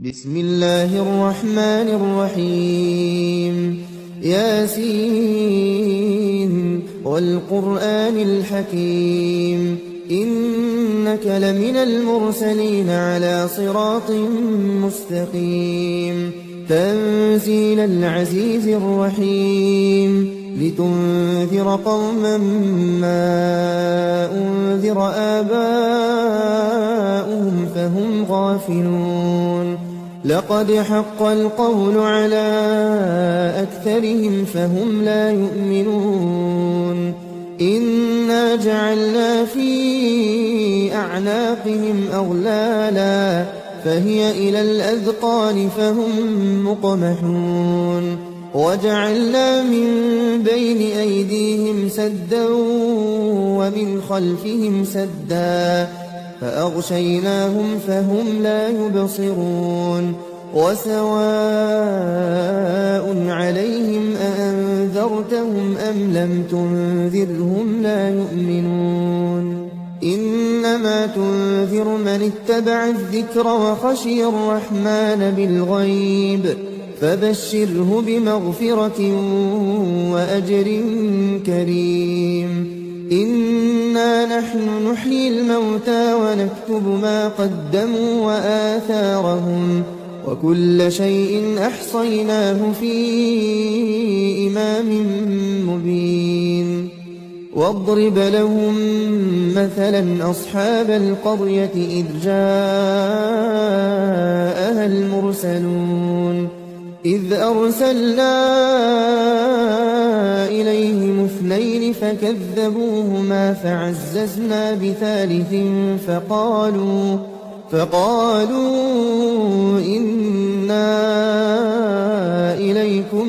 بسم الله الرحمن الرحيم ياسين والقرآن الحكيم إنك لمن المرسلين على صراط مستقيم تنزيل العزيز الرحيم لتنذر قوما ما أنذر آباؤهم فهم غافلون لقد حق القول على أكثرهم فهم لا يؤمنون إنا جعلنا في أعناقهم أغلالا فهي إلى الأذقان فهم مقمحون وجعلنا من بين أيديهم سدا ومن خلفهم سدا فأغشيناهم فهم لا يبصرون وسواء عليهم أأنذرتهم أم لم تنذرهم لا يؤمنون إنما تنذر من اتبع الذكر وخشي الرحمن بالغيب فبشره بمغفرة وأجر كريم إنا نحن نحيي الموتى ونكتب ما قدموا وآثارهم وكل شيء أحصيناه في إمام مبين واضرب لهم مثلا أصحاب القرية إذ جاءها المرسلون إذ أرسلنا إليهم اثنين فكذبوهما فعززنا بثالث فقالوا إنا إليكم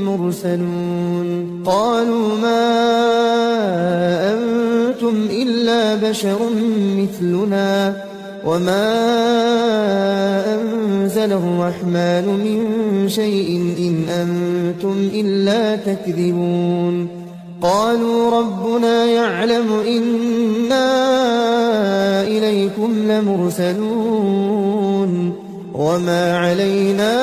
مرسلون قالوا ما أنتم إلا بشر مثلنا وما أنزل الرحمن من شيء إن أنتم إلا تكذبون قالوا ربنا يعلم إنا إليكم لمرسلون وما علينا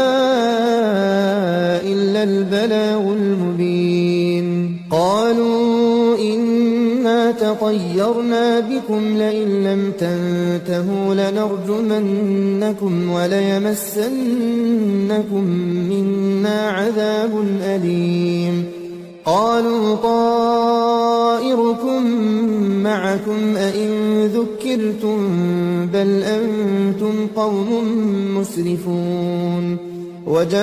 إلا البلاغ المبين قالوا إنا تطيرنا بكم لئن لم تنتهوا لنرجمنكم وليمسنكم منا عذاب أليم قالوا طائركم معكم أئن ذكرتم بل أنتم قوم مسرفون وجاء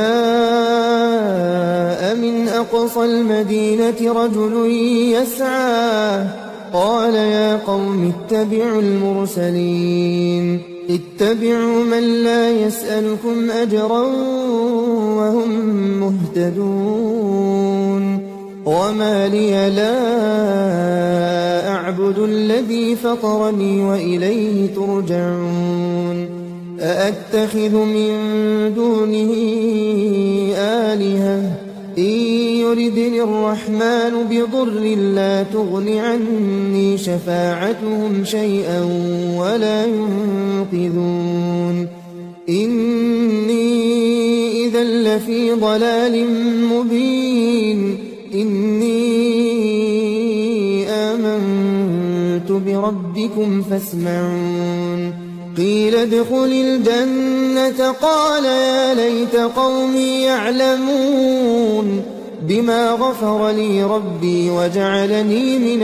من أقصى المدينة رجل يسعى قال يا قوم اتبعوا المرسلين اتبعوا من لا يسألكم أجرا وهم مهتدون وما لي لا أعبد الذي فطرني وإليه ترجعون أأتخذ من دونه آلهة إن يردني الرحمن بضر لا تغن عني شفاعتهم شيئا ولا ينقذون إني إذا لفي ضلال مبين إني آمنت بربكم فاسمعون قيل ادخل الجنة قال يا ليت قومي يعلمون بما غفر لي ربي وجعلني من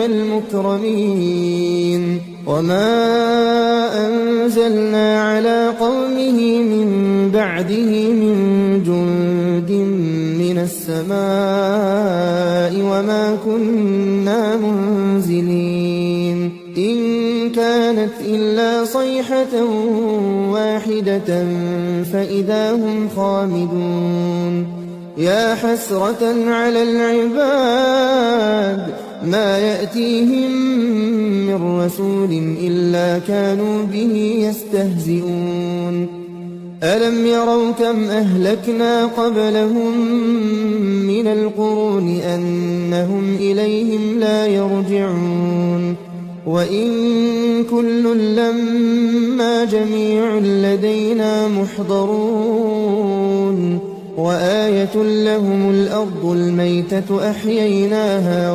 المكرمين وما أنزلنا على قومه من بعده من جند من السماء وما كنا منزلين إن كانت إلا صيحة واحدة فإذا هم خامدون يا حسرة على العباد ما يأتيهم من رسول إلا كانوا به يستهزئون ألم يروا كم أهلكنا قبلهم من القرون أنهم إليهم لا يرجعون وإن كل لما جميع لدينا محضرون وآية لهم الأرض الميتة أحييناها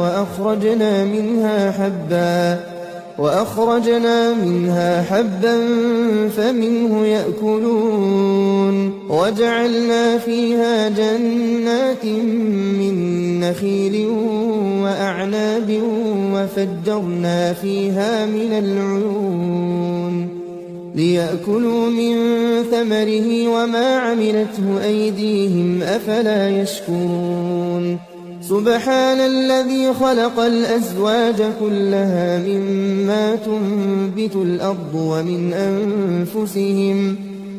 وأخرجنا منها حبا فمنه يأكلون وجعلنا فيها جنات من نخيل وأعناب وفجرنا فيها من العيون ليأكلوا من ثمره وما عملته أيديهم أفلا يشكرون سبحان الذي خلق الأزواج كلها مما تنبت الأرض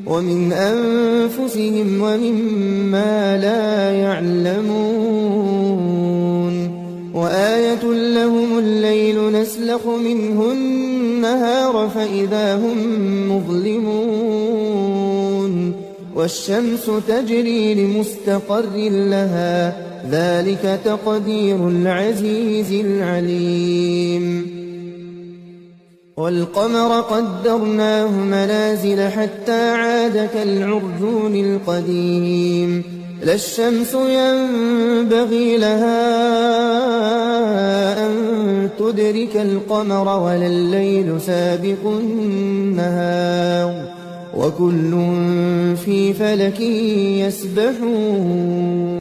ومن أنفسهم ومما لا يعلمون وآية لهم الليل نسلخ منه النهار فإذا هم مظلمون والشمس تجري لمستقر لها ذلك تقدير العزيز العليم والقمر قدرناه منازل حتى عاد كالعرجون القديم لا الشمس ينبغي لها أن تدرك القمر ولا الليل سابق النهار وكل في فلك يسبحون